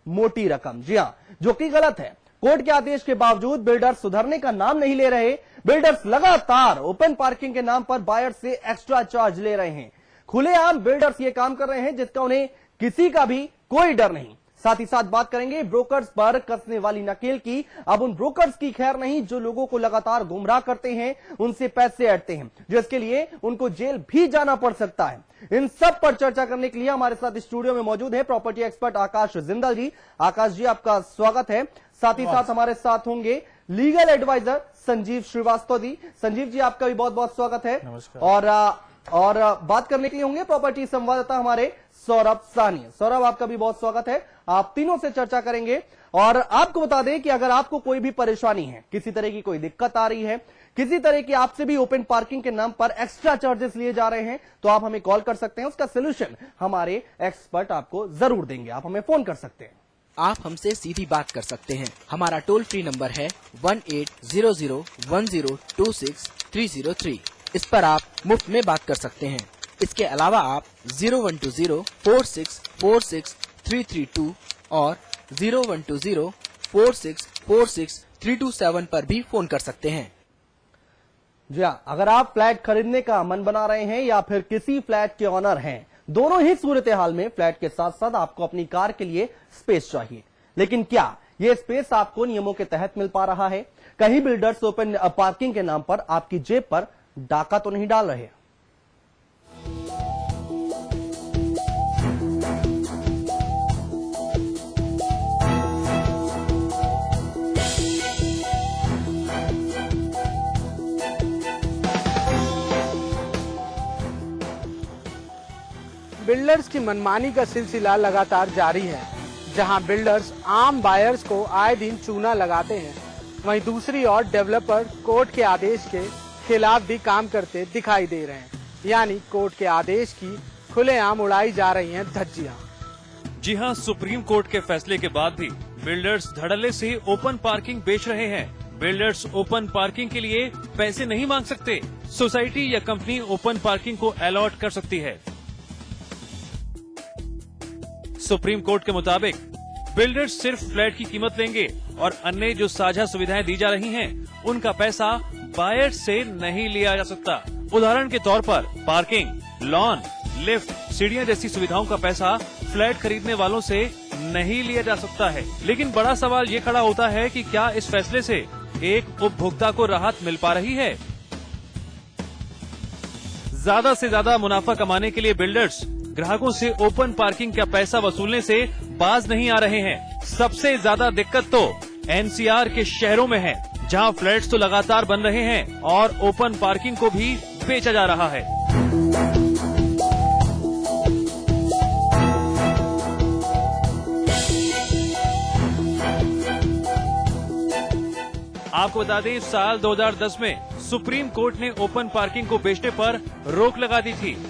मोटी रकम। जी हां, जो कि गलत है। कोर्ट के आदेश के बावजूद बिल्डर्स सुधरने का नाम नहीं ले रहे। बिल्डर्स लगातार ओपन पार्किंग के नाम पर बायर से एक्स्ट्रा चार्ज ले रहे हैं। खुलेआम बिल्डर्स ये काम कर रहे हैं जिसका उन्हें किसी का भी कोई डर नहीं। साथ ही साथ बात करेंगे ब्रोकर्स पर कसने वाली नकेल की। अब उन ब्रोकर्स की खैर नहीं जो लोगों को लगातार गुमराह करते हैं, उनसे पैसे ऐंठते हैं, जिसके लिए उनको जेल भी जाना पड़ सकता है। इन सब पर चर्चा करने के लिए हमारे साथ स्टूडियो में मौजूद है प्रॉपर्टी एक्सपर्ट आकाश जिंदल जी। आकाश जी, आपका स्वागत है। साथ ही साथ हमारे साथ होंगे लीगल एडवाइजर संजीव श्रीवास्तव जी। संजीव जी, आपका भी बहुत बहुत स्वागत है। नमस्कार। और बात करने के लिए होंगे प्रॉपर्टी संवाददाता हमारे सौरभ साहनी। सौरभ, आपका भी बहुत स्वागत है। आप तीनों से चर्चा करेंगे। और आपको बता दें कि अगर आपको कोई भी परेशानी है, किसी तरह की कोई दिक्कत आ रही है, किसी तरह की आपसे भी ओपन पार्किंग के नाम पर एक्स्ट्रा चार्जेस लिए जा रहे हैं, तो आप हमें कॉल कर सकते हैं। उसका सोल्यूशन हमारे एक्सपर्ट आपको जरूर देंगे। आप हमें फोन कर सकते हैं। आप हमसे सीधी बात कर सकते हैं। हमारा टोल फ्री नंबर है 18001026 इस पर आप मुफ्त में बात कर सकते हैं। इसके अलावा आप 012046463332 और 012046463227 पर भी फोन कर सकते हैं। जी हाँ, अगर आप फ्लैट खरीदने का मन बना रहे हैं या फिर किसी फ्लैट के ऑनर हैं, दोनों ही सूरत हाल में फ्लैट के साथ साथ आपको अपनी कार के लिए स्पेस चाहिए। लेकिन क्या यह स्पेस आपको नियमों के तहत मिल पा रहा है? कहीं बिल्डर्स ओपन पार्किंग के नाम पर आपकी जेब पर डाका तो नहीं डाल रहे? बिल्डर्स की मनमानी का सिलसिला लगातार जारी है। जहां बिल्डर्स आम बायर्स को आए दिन चूना लगाते हैं, वहीं दूसरी ओर डेवलपर कोर्ट के आदेश के खिलाफ भी काम करते दिखाई दे रहे हैं। यानी कोर्ट के आदेश की खुलेआम उड़ाई जा रही हैं धज्जियां। जी हां, सुप्रीम कोर्ट के फैसले के बाद भी बिल्डर्स धड़ल्ले से ओपन पार्किंग बेच रहे हैं। बिल्डर्स ओपन पार्किंग के लिए पैसे नहीं मांग सकते। सोसाइटी या कंपनी ओपन पार्किंग को अलॉट कर सकती है। सुप्रीम कोर्ट के मुताबिक बिल्डर्स सिर्फ फ्लैट की कीमत लेंगे और अन्य जो साझा सुविधाएं दी जा रही हैं, उनका पैसा बायर से नहीं लिया जा सकता। उदाहरण के तौर पर पार्किंग, लॉन, लिफ्ट, सीढ़ियां जैसी सुविधाओं का पैसा फ्लैट खरीदने वालों से नहीं लिया जा सकता है। लेकिन बड़ा सवाल ये खड़ा होता है कि क्या इस फैसले से एक उपभोक्ता को राहत मिल पा रही है? ज्यादा से ज्यादा मुनाफा कमाने के लिए बिल्डर्स ग्राहकों से ओपन पार्किंग का पैसा वसूलने से बाज नहीं आ रहे हैं। सबसे ज्यादा दिक्कत तो एनसीआर के शहरों में है, जहां फ्लैट्स तो लगातार बन रहे हैं और ओपन पार्किंग को भी बेचा जा रहा है। आपको बता दें, साल 2010 में सुप्रीम कोर्ट ने ओपन पार्किंग को बेचने पर रोक लगा दी थी।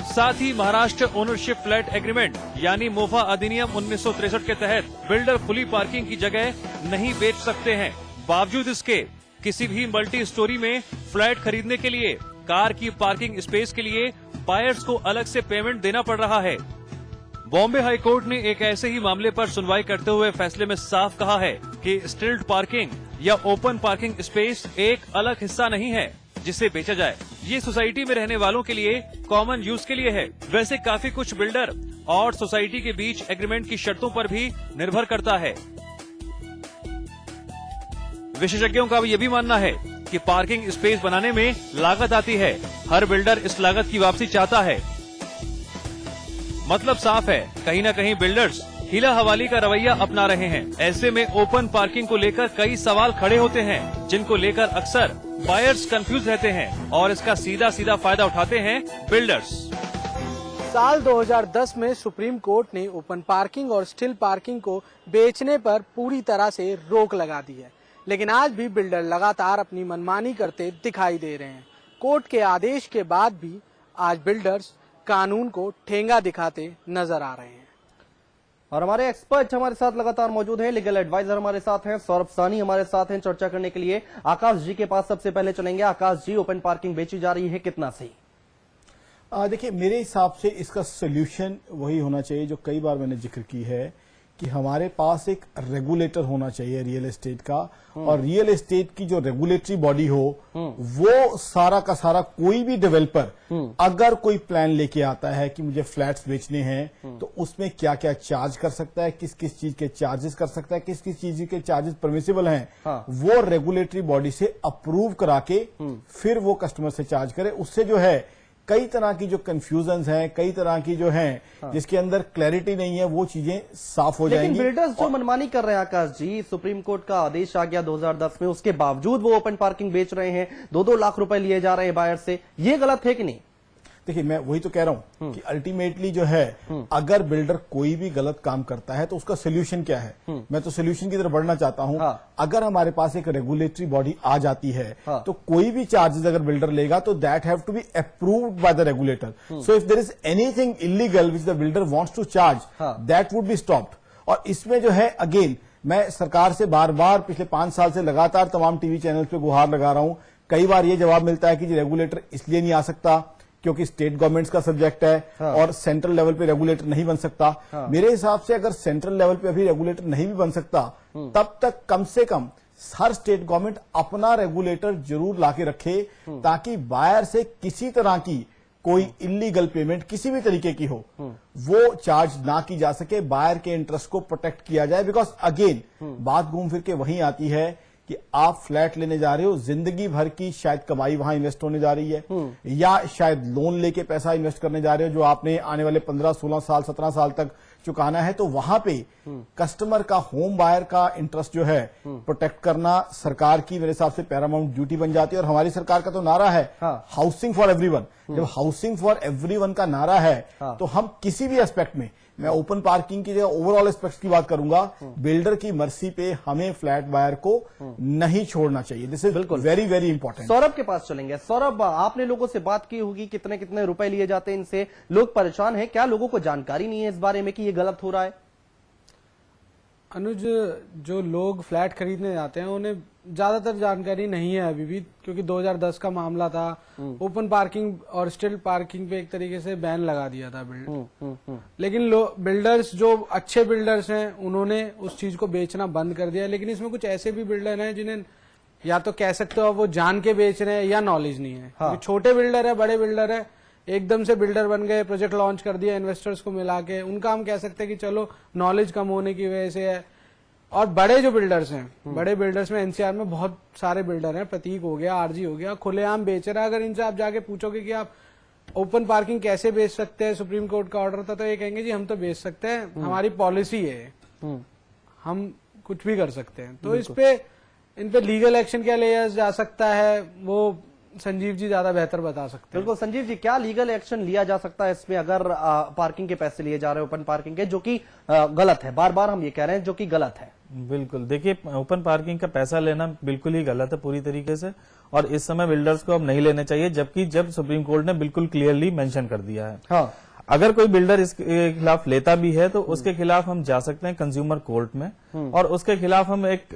साथ ही महाराष्ट्र ओनरशिप फ्लैट एग्रीमेंट यानी मोफा अधिनियम 1963 के तहत बिल्डर खुली पार्किंग की जगह नहीं बेच सकते हैं। बावजूद इसके किसी भी मल्टी स्टोरी में फ्लैट खरीदने के लिए कार की पार्किंग स्पेस के लिए बायर्स को अलग से पेमेंट देना पड़ रहा है। बॉम्बे हाई कोर्ट ने एक ऐसे ही मामले पर सुनवाई करते हुए फैसले में साफ कहा है कि स्टिल्ट पार्किंग या ओपन पार्किंग स्पेस एक अलग हिस्सा नहीं है जिसे बेचा जाए। ये सोसाइटी में रहने वालों के लिए कॉमन यूज के लिए है। वैसे काफी कुछ बिल्डर और सोसाइटी के बीच एग्रीमेंट की शर्तों पर भी निर्भर करता है। विशेषज्ञों का ये भी मानना है कि पार्किंग स्पेस बनाने में लागत आती है। हर बिल्डर इस लागत की वापसी चाहता है। मतलब साफ है, कहीं न कहीं बिल्डर्स हिला हवाली का रवैया अपना रहे हैं। ऐसे में ओपन पार्किंग को लेकर कई सवाल खड़े होते हैं, जिनको लेकर अक्सर बायर्स कंफ्यूज रहते हैं और इसका सीधा सीधा फायदा उठाते हैं बिल्डर्स। साल 2010 में सुप्रीम कोर्ट ने ओपन पार्किंग और स्टिल पार्किंग को बेचने पर पूरी तरह से रोक लगा दी है, लेकिन आज भी बिल्डर लगातार अपनी मनमानी करते दिखाई दे रहे हैं। कोर्ट के आदेश के बाद भी आज बिल्डर्स कानून को ठेंगा दिखाते नजर आ रहे हैं। और हमारे एक्सपर्ट हमारे साथ लगातार मौजूद हैं। लीगल एडवाइजर हमारे साथ हैं, सौरभ साहनी हमारे साथ हैं। चर्चा करने के लिए आकाश जी के पास सबसे पहले चलेंगे। आकाश जी, ओपन पार्किंग बेची जा रही है, कितना सही? देखिए, मेरे हिसाब से इसका सोल्यूशन वही होना चाहिए जो कई बार मैंने जिक्र की है कि हमारे पास एक रेगुलेटर होना चाहिए रियल एस्टेट का, और रियल एस्टेट की जो रेगुलेटरी बॉडी हो वो सारा का सारा कोई भी डेवलपर अगर कोई प्लान लेके आता है कि मुझे फ्लैट्स बेचने हैं तो उसमें क्या क्या चार्ज कर सकता है, किस किस चीज के चार्जेस कर सकता है, किस किस चीज के चार्जेस परमिसिबल हैं, वो रेगुलेटरी बॉडी से अप्रूव करा के फिर वो कस्टमर से चार्ज करे। उससे जो है कई तरह की जो कंफ्यूजन्स हैं, कई तरह की जो हैं जिसके अंदर क्लैरिटी नहीं है, वो चीजें साफ हो लेकिन जाएंगी। बिल्डर्स जो मनमानी कर रहे हैं आकाश जी, सुप्रीम कोर्ट का आदेश आ गया 2010 में, उसके बावजूद वो ओपन पार्किंग बेच रहे हैं, 2-2 लाख रुपए लिए जा रहे हैं बायर से, ये गलत है कि नहीं? देखिए, मैं वही तो कह रहा हूं कि अल्टीमेटली जो है अगर बिल्डर कोई भी गलत काम करता है तो उसका सोल्यूशन क्या है, मैं तो सोल्यूशन की तरफ बढ़ना चाहता हूं। अगर हमारे पास एक रेगुलेटरी बॉडी आ जाती है तो कोई भी चार्जेस अगर बिल्डर लेगा तो that have to be approved by the regulator. So if there is anything illegal which the builder wants to charge, that would be stopped. और इसमें जो है अगेन मैं सरकार से बार बार पिछले 5 साल से लगातार तमाम टीवी चैनल पे गुहार लगा रहा हूं। कई बार ये जवाब मिलता है कि रेगुलेटर इसलिए नहीं आ सकता क्योंकि स्टेट गवर्नमेंट्स का सब्जेक्ट है और सेंट्रल लेवल पे रेगुलेटर नहीं बन सकता। मेरे हिसाब से अगर सेंट्रल लेवल पे अभी रेगुलेटर नहीं भी बन सकता तब तक कम से कम हर स्टेट गवर्नमेंट अपना रेगुलेटर जरूर लाके रखे ताकि बायर से किसी तरह की कोई इलीगल पेमेंट किसी भी तरीके की हो वो चार्ज ना की जा सके, बायर के इंटरेस्ट को प्रोटेक्ट किया जाए। बिकॉज अगेन बात घूम फिर के वहीं आती है कि आप फ्लैट लेने जा रहे हो, जिंदगी भर की शायद कमाई वहां इन्वेस्ट होने जा रही है, या शायद लोन लेके पैसा इन्वेस्ट करने जा रहे हो जो आपने आने वाले 15, 16 साल, 17 साल तक चुकाना है। तो वहां पे कस्टमर का, होम बायर का इंटरेस्ट जो है प्रोटेक्ट करना सरकार की मेरे हिसाब से पैरामाउंट ड्यूटी बन जाती है। और हमारी सरकार का तो नारा है हाउसिंग फॉर एवरीवन। जब हाउसिंग फॉर एवरीवन का नारा है तो हम किसी भी एस्पेक्ट में, मैं ओपन पार्किंग की जगह ओवरऑल एस्पेक्ट्स की बात करूंगा, बिल्डर की मर्जी पे हमें फ्लैट बायर को नहीं छोड़ना चाहिए। दिस इज बिल्कुल वेरी वेरी इंपॉर्टेंट। सौरभ के पास चलेंगे। सौरभ, आपने लोगों से बात की होगी, कितने कितने रुपए लिए जाते हैं इनसे, लोग परेशान हैं, क्या लोगों को जानकारी नहीं है इस बारे में कि ये गलत हो रहा है? अनुज, जो लोग फ्लैट खरीदने जाते हैं उन्हें ज्यादातर जानकारी नहीं है अभी भी, क्योंकि 2010 का मामला था। ओपन पार्किंग और स्टिल पार्किंग पे एक तरीके से बैन लगा दिया था लेकिन बिल्डर्स जो अच्छे बिल्डर्स हैं उन्होंने उस चीज को बेचना बंद कर दिया। लेकिन इसमें कुछ ऐसे भी बिल्डर हैं जिन्हें या तो कह सकते हो वो जान के बेच रहे हैं या नॉलेज नहीं है। छोटे बिल्डर है, बड़े बिल्डर है, एकदम से बिल्डर बन गए, प्रोजेक्ट लॉन्च कर दिया इन्वेस्टर्स को मिला के, उनका हम कह सकते हैं कि चलो नॉलेज कम होने की वजह से है। और बड़े जो बिल्डर्स हैं, बड़े बिल्डर्स में एनसीआर में बहुत सारे बिल्डर हैं, प्रतीक हो गया, आरजी हो गया, खुलेआम बेच रहा है। अगर इनसे आप जाके पूछोगे कि आप ओपन पार्किंग कैसे बेच सकते हैं, सुप्रीम कोर्ट का ऑर्डर था, तो ये कहेंगे जी हम तो बेच सकते हैं, हमारी पॉलिसी है, हम कुछ भी कर सकते हैं। तो इन पे लीगल एक्शन क्या लिया जा सकता है वो संजीव जी ज्यादा बेहतर बता सकते हैं। बिल्कुल संजीव जी, क्या लीगल एक्शन लिया जा सकता है इसमें अगर पार्किंग के पैसे लिए जा रहे हैं ओपन पार्किंग के, जो कि गलत है? बार बार हम ये कह रहे हैं जो कि गलत है। बिल्कुल, देखिए ओपन पार्किंग का पैसा लेना बिल्कुल ही गलत है पूरी तरीके से, और इस समय बिल्डर्स को अब नहीं लेने चाहिए, जबकि जब सुप्रीम कोर्ट ने बिल्कुल क्लियरली मेंशन कर दिया है। अगर कोई बिल्डर इसके खिलाफ लेता भी है तो उसके खिलाफ हम जा सकते हैं कंज्यूमर कोर्ट में, और उसके खिलाफ हम एक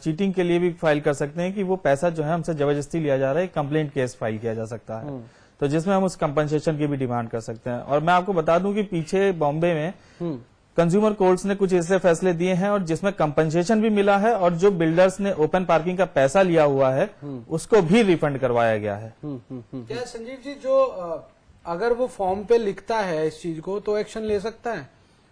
चीटिंग के लिए भी फाइल कर सकते हैं कि वो पैसा जो है हमसे जबरदस्ती लिया जा रहा है, कंप्लेंट केस फाइल किया जा सकता है, तो जिसमें हम उस कंपनसेशन की भी डिमांड कर सकते हैं। और मैं आपको बता दूं कि पीछे बॉम्बे में कंज्यूमर कोर्ट्स ने कुछ ऐसे फैसले दिए हैं और जिसमें कंपनसेशन भी मिला है, और जो बिल्डर्स ने ओपन पार्किंग का पैसा लिया हुआ है उसको भी रिफंड करवाया गया है। क्या संजीव जी, जो अगर वो फॉर्म पे लिखता है इस चीज को तो एक्शन ले सकता है?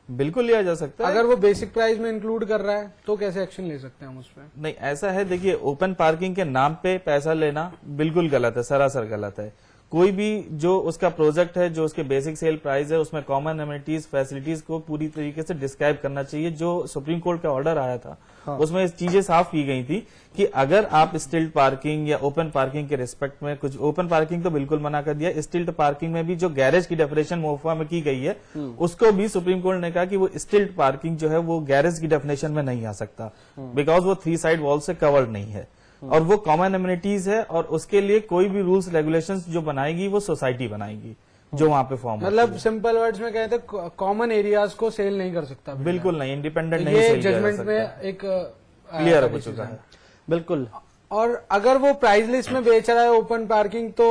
बिल्कुल लिया जा सकता है। अगर वो बेसिक प्राइस में इंक्लूड कर रहा है तो कैसे एक्शन ले सकते हैं हम उस पर? नहीं, ऐसा है, देखिए ओपन पार्किंग के नाम पे पैसा लेना बिल्कुल गलत है, सरासर गलत है। कोई भी जो उसका प्रोजेक्ट है, जो उसके बेसिक सेल प्राइस है, उसमें कॉमन एमिनिटीज फैसिलिटीज को पूरी तरीके से डिस्क्राइब करना चाहिए। जो सुप्रीम कोर्ट का ऑर्डर आया था उसमें इस चीजें साफ की गई थी कि अगर आप स्टिल्ट पार्किंग या ओपन पार्किंग के रिस्पेक्ट में कुछ, ओपन पार्किंग तो बिल्कुल मना कर दिया, स्टिल्ट पार्किंग में भी जो गैरेज की डेफिनेशन मोफा में की गई है उसको भी सुप्रीम कोर्ट ने कहा कि वो स्टिल्ट पार्किंग जो है वो गैरेज की डेफिनेशन में नहीं आ सकता, बिकॉज वो 3 साइड वॉल से कवर्ड नहीं है, और वो कॉमन एमिनिटीज है, और उसके लिए कोई भी रूल्स रेगुलेशंस जो बनाएगी वो सोसाइटी बनाएगी जो वहां पे फॉर्म, मतलब सिंपल वर्ड्स में कहते हैं कॉमन एरियाज को सेल नहीं कर सकता। बिल्कुल नहीं, इंडिपेंडेंट नहीं ये सेल किया जा जजमेंट सकता। में एक क्लियर हो चुका है। बिल्कुल। और अगर वो प्राइस लिस्ट में बेच रहा है ओपन पार्किंग तो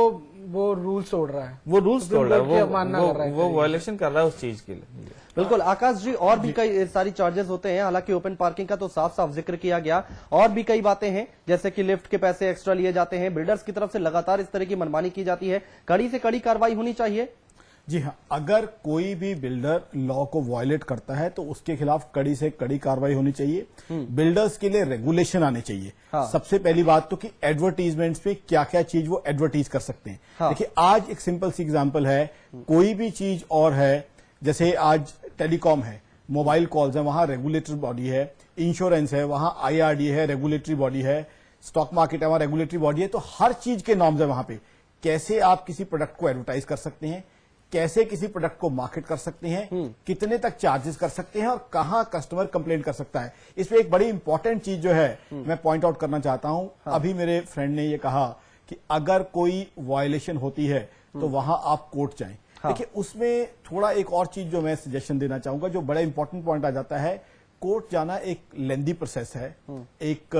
वो रूल्स तोड़ रहा है, वो रूल्स तोड़ रहा है, अवमानना कर रहा है, वो वायलेशन कर रहा है उस चीज के लिए। बिल्कुल आकाश जी, और भी कई सारी चार्जेस होते हैं, हालांकि ओपन पार्किंग का तो साफ साफ जिक्र किया गया, और भी कई बातें हैं जैसे कि लिफ्ट के पैसे एक्स्ट्रा लिए जाते हैं, बिल्डर्स की तरफ से लगातार इस तरह की मनमानी की जाती है, कड़ी से कड़ी कार्रवाई होनी चाहिए। जी हाँ, अगर कोई भी बिल्डर लॉ को वायलेट करता है तो उसके खिलाफ कड़ी से कड़ी कार्रवाई होनी चाहिए। बिल्डर्स के लिए रेगुलेशन आने चाहिए। हाँ। सबसे पहली बात तो कि एडवर्टीजमेंट्स पे क्या क्या चीज वो एडवर्टीज कर सकते हैं। हाँ। देखिए, आज एक सिंपल सी एग्जांपल है, कोई भी चीज और है, जैसे आज टेलीकॉम है, मोबाइल कॉल्स है, वहां रेगुलेटरी बॉडी है, इंश्योरेंस है, वहां IRD है, रेगुलेटरी बॉडी है, स्टॉक मार्केट है, वहां रेगुलेटरी बॉडी है, तो हर चीज के नॉर्म्स है वहां पे। कैसे आप किसी प्रोडक्ट को एडवर्टाइज कर सकते हैं, कैसे किसी प्रोडक्ट को मार्केट कर सकते हैं, कितने तक चार्जेस कर सकते हैं, और कहां कस्टमर कंप्लेंट कर सकता है। इसमें एक बड़ी इंपॉर्टेंट चीज जो है मैं पॉइंट आउट करना चाहता हूं। अभी मेरे फ्रेंड ने ये कहा कि अगर कोई वायलेशन होती है तो वहां आप कोर्ट जाएं। देखिए, उसमें थोड़ा एक और चीज जो मैं सजेशन देना चाहूंगा, जो बड़ा इंपॉर्टेंट पॉइंट आ जाता है, कोर्ट जाना एक लेंदी प्रोसेस है, एक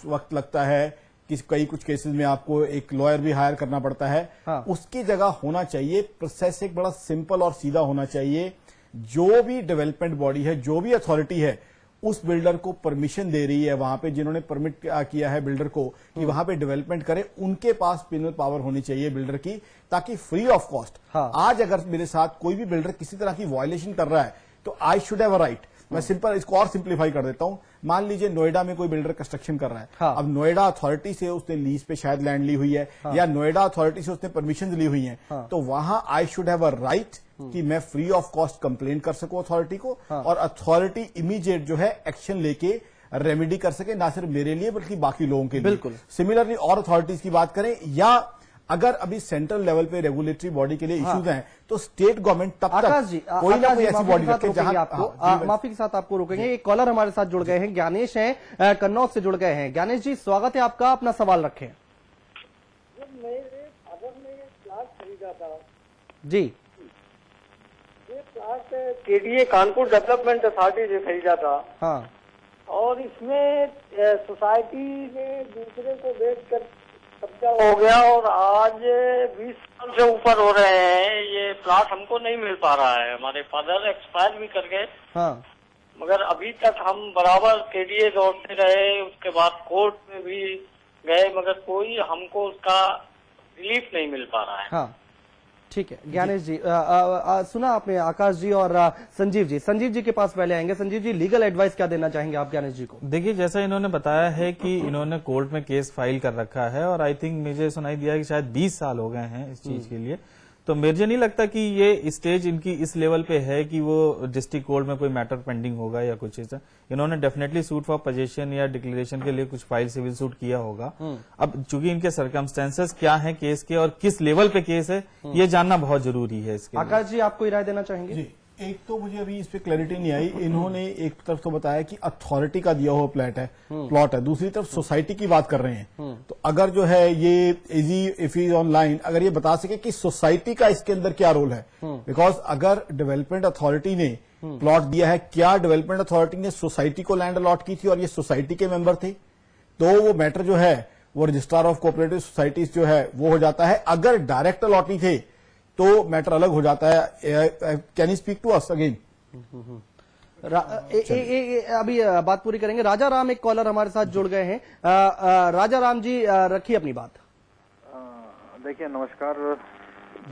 वक्त लगता है कि कई कुछ केसेस में आपको एक लॉयर भी हायर करना पड़ता है। हाँ। उसकी जगह होना चाहिए प्रोसेस एक बड़ा सिंपल और सीधा होना चाहिए। जो भी डेवलपमेंट बॉडी है, जो भी अथॉरिटी है, उस बिल्डर को परमिशन दे रही है, वहां पे जिन्होंने परमिट किया है बिल्डर को कि वहां पे डेवलपमेंट करे, उनके पास पिनल पावर होनी चाहिए बिल्डर की, ताकि फ्री ऑफ कॉस्ट। हाँ। आज अगर मेरे साथ कोई भी बिल्डर किसी तरह की वायलेशन कर रहा है तो I should have a right. मैं सिंपल इसको और सिंप्लीफाई कर देता हूं। मान लीजिए नोएडा में कोई बिल्डर कंस्ट्रक्शन कर रहा है। हाँ। अब नोएडा अथॉरिटी से उसने लीज पे शायद लैंड ली हुई है, या नोएडा अथॉरिटी से उसने परमिशन ली हुई है, तो वहां I should have a right कि मैं फ्री ऑफ कॉस्ट कंप्लेन कर सकूं अथॉरिटी को, और अथॉरिटी इमीडिएट जो है एक्शन लेके रेमेडी कर सके, ना सिर्फ मेरे लिए बल्कि बाकी लोगों के लिए। बिल्कुल। सिमिलरली और अथॉरिटीज की बात करें, या अगर अभी सेंट्रल लेवल पे रेगुलेटरी बॉडी के लिए इश्यूज हैं, तो स्टेट गवर्नमेंट तब आकाश तक जी, कोई ना कोई ऐसी बॉडी रखे जहां माफी के साथ आपको रोकेंगे। एक कॉलर हमारे साथ जुड़ गए हैं, ज्ञानेश हैं, कन्नौज से जुड़ गए हैं। ज्ञानेश जी, स्वागत है आपका, अपना सवाल रखें। मेरे फादर ने प्लाट खरीदा था जी। ये plot KDA Kanpur development authority से खरीदा था। हाँ। और इसमें सोसाइटी ने दूसरे को बेचकर कब्जा हो गया, और आज 20 साल से ऊपर हो रहे हैं, ये प्लाट हमको नहीं मिल पा रहा है। हमारे फादर एक्सपायर भी कर गए, हाँ। मगर अभी तक हम बराबर KDA दौड़ते रहे, उसके बाद कोर्ट में भी गए, मगर कोई हमको उसका रिलीफ नहीं मिल पा रहा है। हाँ, ठीक है ज्ञानेश जी। सुना आपने आकाश जी और संजीव जी। संजीव जी के पास पहले आएंगे। संजीव जी, लीगल एडवाइस क्या देना चाहेंगे आप ज्ञानेश जी को? देखिए, जैसा इन्होंने बताया है कि इन्होंने कोर्ट में केस फाइल कर रखा है, और आई थिंक मुझे सुनाई दिया कि शायद 20 साल हो गए हैं इस चीज के लिए। तो मुझे नहीं लगता कि ये स्टेज इनकी इस लेवल पे है कि वो डिस्ट्रिक्ट कोर्ट में कोई मैटर पेंडिंग होगा या कुछ ऐसा। इन्होंने डेफिनेटली सूट फॉर पोजेशन या डिक्लेरेशन के लिए कुछ फाइल सिविल सूट किया होगा। अब चूंकि इनके सर्कमस्टेंसेस क्या है केस के और किस लेवल पे केस है, ये जानना बहुत जरूरी है इसके लिए। आकाश जी, आप कोई राय देना चाहेंगे? जी, एक तो मुझे अभी इस पे क्लैरिटी नहीं आई। इन्होंने एक तरफ तो बताया कि अथॉरिटी का दिया हुआ प्लॉट है, दूसरी तरफ सोसाइटी की बात कर रहे हैं। तो अगर जो है ये इजी इफ इज ऑनलाइन, अगर ये बता सके कि सोसाइटी का इसके अंदर क्या रोल है, बिकॉज अगर डेवलपमेंट अथॉरिटी ने प्लॉट दिया है, क्या डेवलपमेंट अथॉरिटी ने सोसाइटी को लैंड अलॉट की थी और ये सोसाइटी के मेंबर थे, तो वो मैटर जो है वो रजिस्ट्रार ऑफ कोऑपरेटिव सोसाइटीज जो है वो हो जाता है। अगर डायरेक्ट अलॉटी थे तो मैटर अलग हो जाता है। Can you speak to us again? अभी बात पूरी करेंगे। राजा राम एक कॉलर हमारे साथ जुड़ गए हैं। राजा राम जी, रखिए अपनी बात। देखिए, नमस्कार।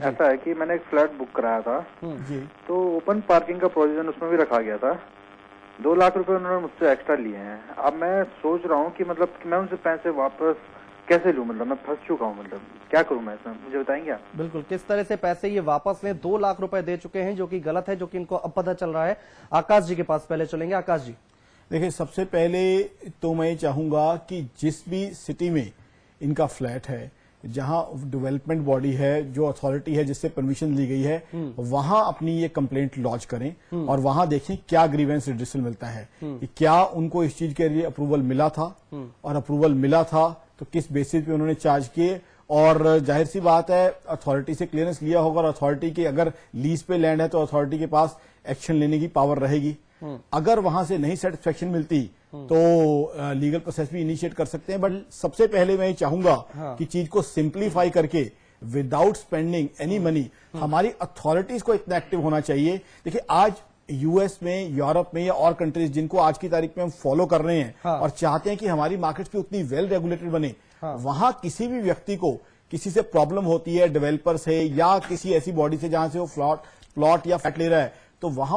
ऐसा है कि मैंने एक फ्लैट बुक कराया था जी। तो ओपन पार्किंग का प्रोविजन उसमें भी रखा गया था। 2 लाख रुपए उन्होंने मुझसे एक्स्ट्रा लिए हैं। अब मैं सोच रहा हूँ कि मतलब कि मैं उनसे पैसे वापस कैसे लूं, मतलब मैं फंस चुका हूं, मतलब क्या करूं मैं इसमें, मुझे बताएंगे आप? बिल्कुल, किस तरह से पैसे ये वापस लें। 2 लाख रुपए दे चुके हैं, जो कि गलत है, जो कि इनको अब पता चल रहा है। आकाश जी के पास पहले चलेंगे। आकाश जी, देखिए, सबसे पहले तो मैं चाहूंगा कि जिस भी सिटी में इनका फ्लैट है, जहां डेवलपमेंट बॉडी है, जो अथॉरिटी है जिससे परमिशन ली गई है, वहां अपनी ये कंप्लेंट लॉन्च करें और वहां देखें क्या ग्रीवेंस रिड्यूसल मिलता है, कि क्या उनको इस चीज के लिए अप्रूवल मिला था, और अप्रूवल मिला था तो किस बेसिस पे उन्होंने चार्ज किए। और जाहिर सी बात है, अथॉरिटी से क्लियरेंस लिया होगा, और अथॉरिटी के अगर लीज पे लैंड है तो अथॉरिटी के पास एक्शन लेने की पावर रहेगी। अगर वहां से नहीं सेटिस्फेक्शन मिलती तो लीगल प्रोसेस भी इनिशिएट कर सकते हैं। बट सबसे पहले मैं ये चाहूंगा कि चीज को सिंप्लीफाई करके विदाउट स्पेंडिंग एनी मनी। हमारी अथॉरिटीज को इतना एक्टिव होना चाहिए। देखिए आज यूएस में, यूरोप में या और कंट्रीज जिनको आज की तारीख में हम फॉलो कर रहे हैं और चाहते हैं कि हमारी मार्केट्स भी उतनी वेल रेगुलेटेड बने, वहां किसी भी व्यक्ति को किसी से प्रॉब्लम होती है, डेवलपर से या किसी ऐसी बॉडी से जहां से वो प्लॉट या फ्लैट ले रहा है, तो वहां